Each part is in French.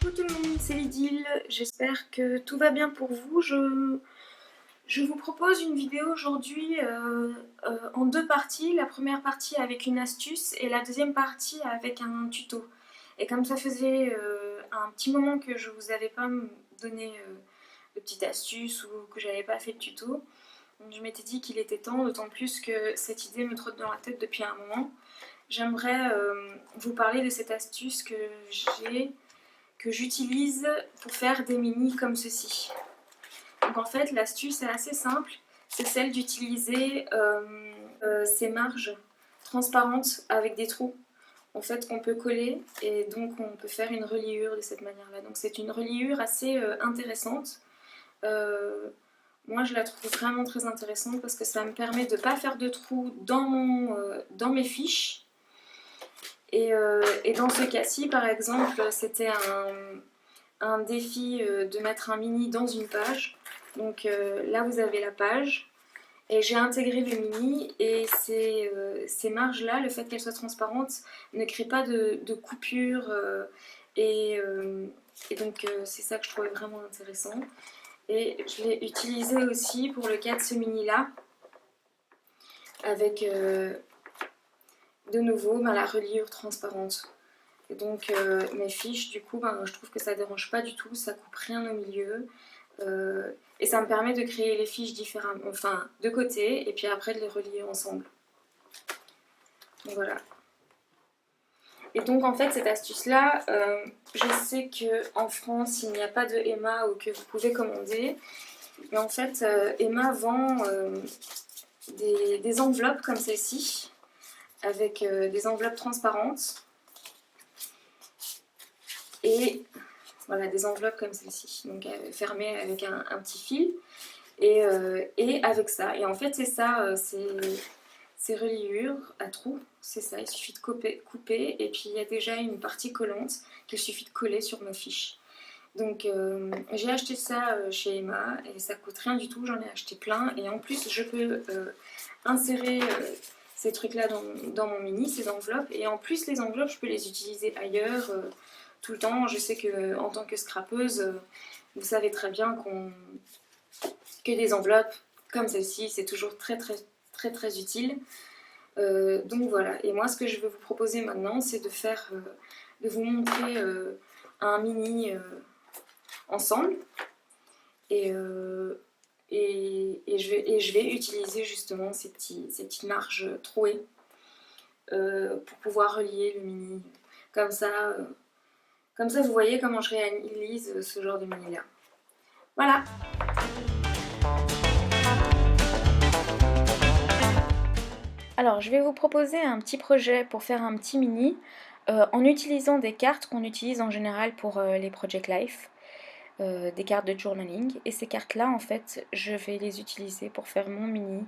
Coucou tout le monde, c'est Lydile, j'espère que tout va bien pour vous. Je vous propose une vidéo aujourd'hui en deux parties. La première partie avec une astuce et la deuxième partie avec un tuto. Et comme ça faisait un petit moment que je vous avais pas donné de petites astuces ou que j'avais pas fait de tuto, donc je m'étais dit qu'il était temps, d'autant plus que cette idée me trotte dans la tête depuis un moment. J'aimerais vous parler de cette astuce que j'utilise pour faire des mini comme ceci. Donc en fait l'astuce est assez simple, c'est celle d'utiliser ces marges transparentes avec des trous en fait qu'on peut coller et donc on peut faire une reliure de cette manière là. Donc c'est une reliure assez intéressante. Moi je la trouve vraiment très intéressante parce que ça me permet de ne pas faire de trous dans mes fiches. Et dans ce cas-ci, par exemple, c'était un défi de mettre un mini dans une page. Donc là, vous avez la page. Et j'ai intégré le mini et ces marges-là, le fait qu'elles soient transparentes, ne crée pas de coupure. Et donc c'est ça que je trouvais vraiment intéressant. Et je l'ai utilisé aussi pour le cas de ce mini-là, avec de nouveau la reliure transparente. Et donc mes fiches, du coup, je trouve que ça dérange pas du tout, ça coupe rien au milieu. Et ça me permet de créer les fiches différemment, enfin de côté, et puis après de les relier ensemble. Donc voilà. Et donc en fait cette astuce là, je sais qu'en France il n'y a pas de Emma ou que vous pouvez commander. Mais en fait Emma vend des enveloppes comme celle-ci, avec des enveloppes transparentes. Et voilà, des enveloppes comme celle-ci, donc fermées avec un petit fil. Et avec ça. Et en fait, c'est ça, ces reliures à trous, c'est ça. Il suffit de couper et puis il y a déjà une partie collante qu'il suffit de coller sur nos fiches. Donc j'ai acheté ça chez Emma et ça coûte rien du tout, j'en ai acheté plein. Et en plus, je peux insérer ces trucs-là dans mon mini, ces enveloppes. Et en plus, les enveloppes, je peux les utiliser ailleurs tout le temps. Je sais qu'en tant que scrapeuse, vous savez très bien que des enveloppes comme celle-ci, c'est toujours très utile. Donc voilà, et moi ce que je vais vous proposer maintenant, c'est de vous montrer un mini ensemble. Et je vais utiliser justement ces petites marges trouées pour pouvoir relier le mini. Comme ça, vous voyez comment je réalise ce genre de mini là. Voilà. Alors je vais vous proposer un petit projet pour faire un petit mini en utilisant des cartes qu'on utilise en général pour les Project Life. Des cartes de journaling, et ces cartes là en fait je vais les utiliser pour faire mon mini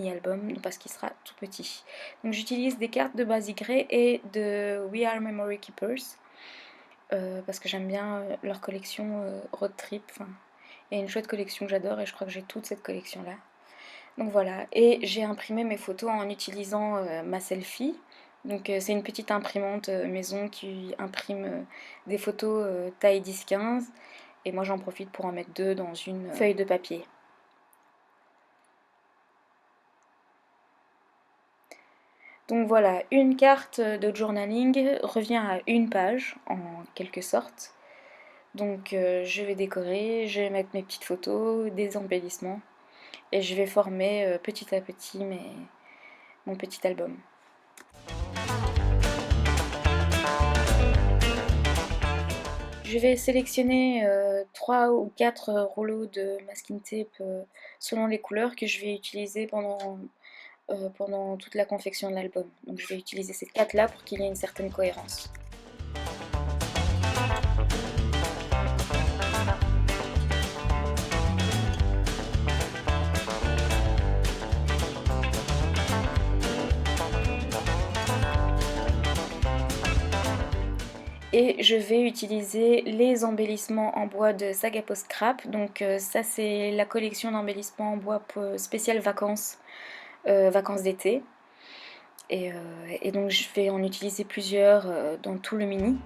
album parce qu'il sera tout petit. Donc j'utilise des cartes de Basic Grey et de We Are Memory Keepers parce que j'aime bien leur collection Road Trip. Il y a une chouette collection que j'adore et je crois que j'ai toute cette collection là. Donc voilà, et j'ai imprimé mes photos en utilisant ma selfie. Donc c'est une petite imprimante maison qui imprime des photos taille 10-15 et moi j'en profite pour en mettre deux dans une feuille de papier. Donc voilà, une carte de journaling revient à une page en quelque sorte. Donc je vais décorer, je vais mettre mes petites photos, des embellissements et je vais former petit à petit mon petit album. Je vais sélectionner 3 ou 4 rouleaux de masking tape selon les couleurs que je vais utiliser pendant toute la confection de l'album. Donc je vais utiliser ces 4 là pour qu'il y ait une certaine cohérence. Et je vais utiliser les embellissements en bois de Zagapo Scrap. Donc ça c'est la collection d'embellissements en bois spécial vacances d'été. Et donc je vais en utiliser plusieurs dans tout le mini.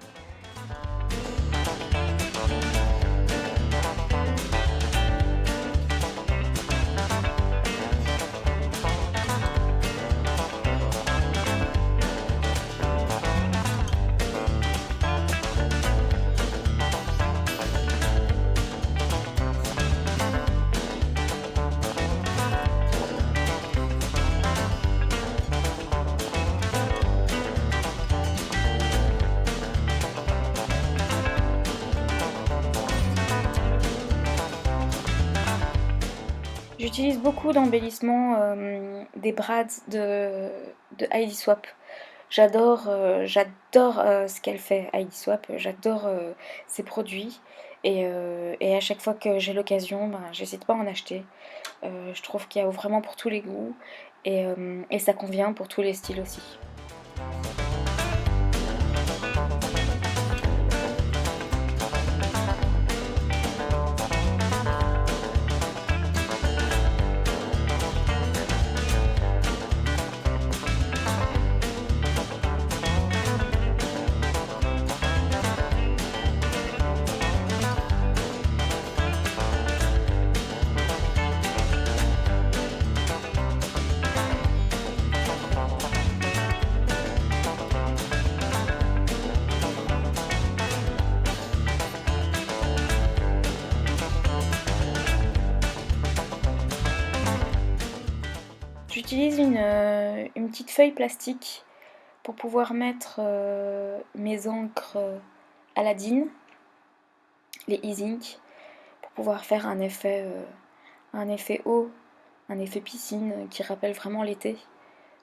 J'utilise beaucoup d'embellissements des brads de Heidi Swapp. J'adore ce qu'elle fait, Heidi Swapp. J'adore ses produits. Et à chaque fois que j'ai l'occasion, ben, j'hésite pas à en acheter. Je trouve qu'il y a vraiment pour tous les goûts. Et ça convient pour tous les styles aussi. J'utilise une petite feuille plastique pour pouvoir mettre mes encres Aladdin, les e-ink, pour pouvoir faire un effet eau, un effet piscine qui rappelle vraiment l'été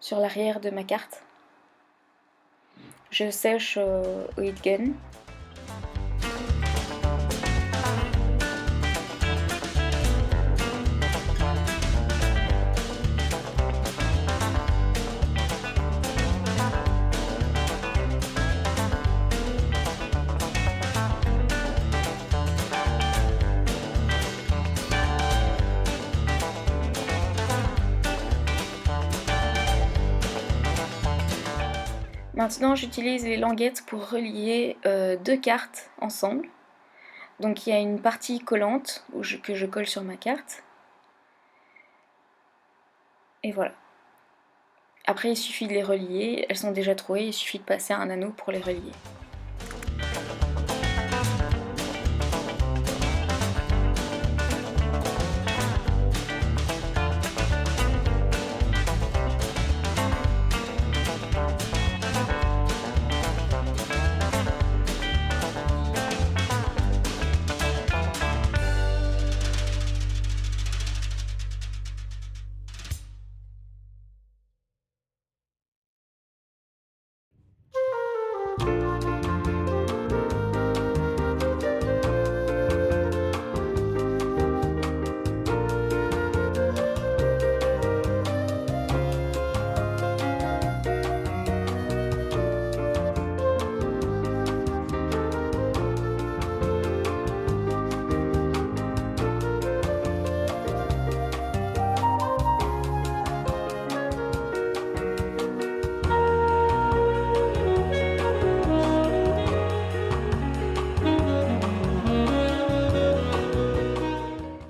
sur l'arrière de ma carte. Je sèche au heat gun. Maintenant, j'utilise les languettes pour relier deux cartes ensemble. Donc il y a une partie collante que je colle sur ma carte. Et voilà. Après, il suffit de les relier. Elles sont déjà trouées, il suffit de passer un anneau pour les relier.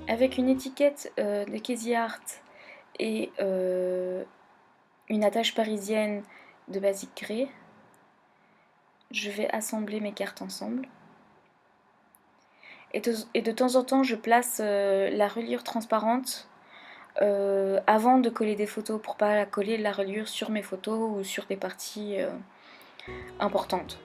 Avec une étiquette de Casey Art et une attache parisienne de Basic Grey, je vais assembler mes cartes ensemble. Et de temps en temps, je place la reliure transparente avant de coller des photos pour pas coller la reliure sur mes photos ou sur des parties importantes.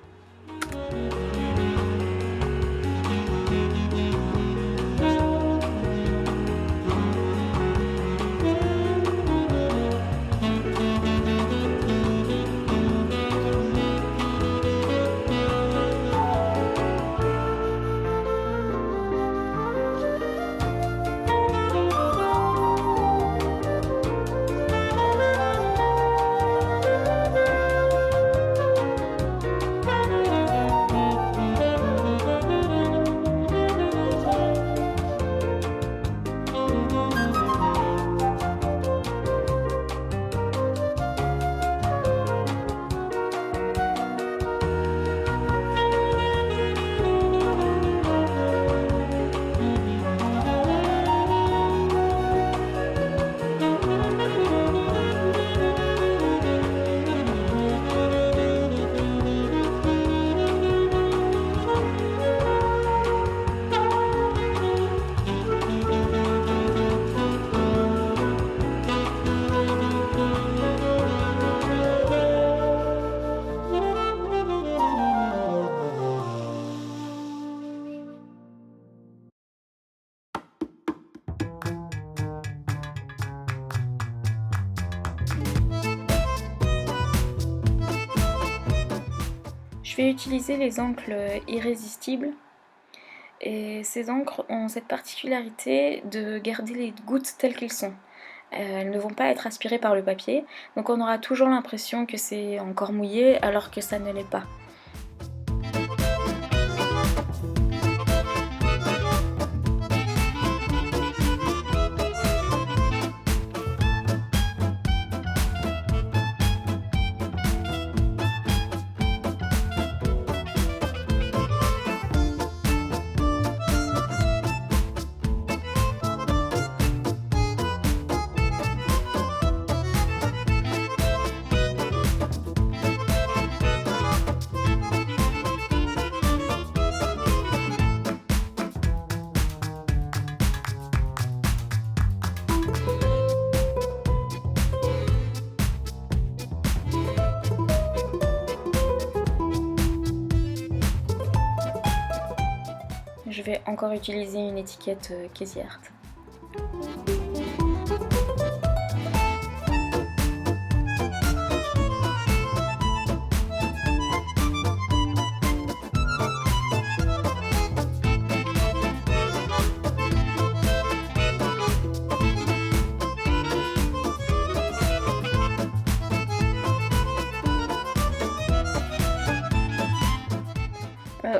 Je vais utiliser les encres irrésistibles. Et ces encres ont cette particularité de garder les gouttes telles qu'elles sont. Elles ne vont pas être aspirées par le papier, donc on aura toujours l'impression que c'est encore mouillé alors que ça ne l'est pas. Je vais encore utiliser une étiquette Casey Art.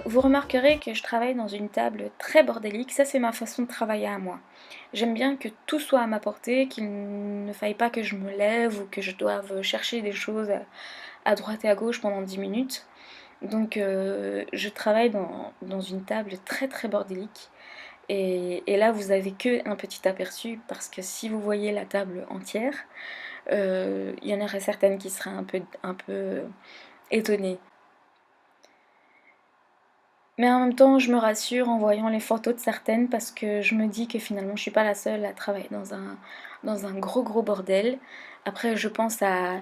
Vous remarquerez que je travaille dans une table très bordélique, ça c'est ma façon de travailler à moi. J'aime bien que tout soit à ma portée, qu'il ne faille pas que je me lève ou que je doive chercher des choses à droite et à gauche pendant 10 minutes. Donc je travaille dans une table très très bordélique. Et là vous avez que un petit aperçu parce que si vous voyez la table entière, il y en aurait certaines qui seraient un peu étonnées. Mais en même temps, je me rassure en voyant les photos de certaines parce que je me dis que finalement, je suis pas la seule à travailler dans un gros bordel. Après, je pense à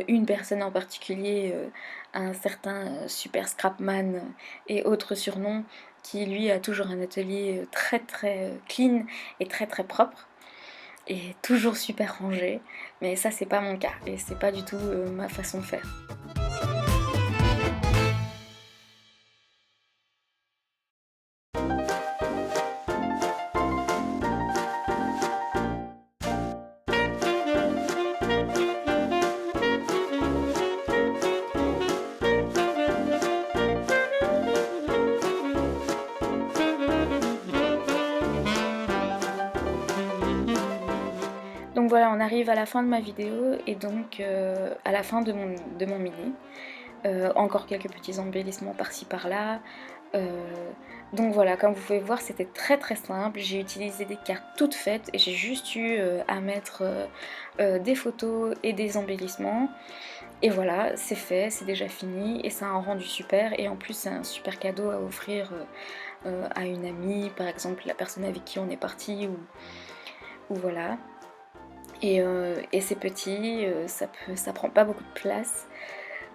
une personne en particulier, un certain Super Scrapman et autres surnoms, qui lui a toujours un atelier très très clean et très très propre et toujours super rangé. Mais ça, c'est pas mon cas et c'est pas du tout ma façon de faire. Donc voilà, on arrive à la fin de ma vidéo et donc à la fin de mon mini. Encore quelques petits embellissements par-ci par-là. Donc voilà, comme vous pouvez voir, c'était très très simple. J'ai utilisé des cartes toutes faites et j'ai juste eu à mettre des photos et des embellissements. Et voilà, c'est fait, c'est déjà fini et ça a un rendu super. Et en plus, c'est un super cadeau à offrir à une amie, par exemple la personne avec qui on est parti ou voilà. Et c'est petit, ça prend pas beaucoup de place.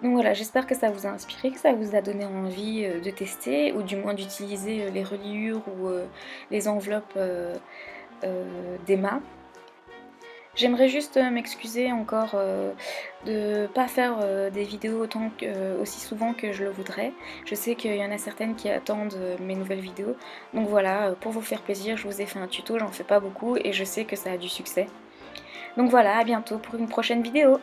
Donc voilà, j'espère que ça vous a inspiré, que ça vous a donné envie de tester ou du moins d'utiliser les reliures ou les enveloppes d'Emma. J'aimerais juste m'excuser encore de ne pas faire des vidéos aussi souvent que je le voudrais. Je sais qu'il y en a certaines qui attendent mes nouvelles vidéos. Donc voilà, pour vous faire plaisir, je vous ai fait un tuto, j'en fais pas beaucoup et je sais que ça a du succès. Donc voilà, à bientôt pour une prochaine vidéo.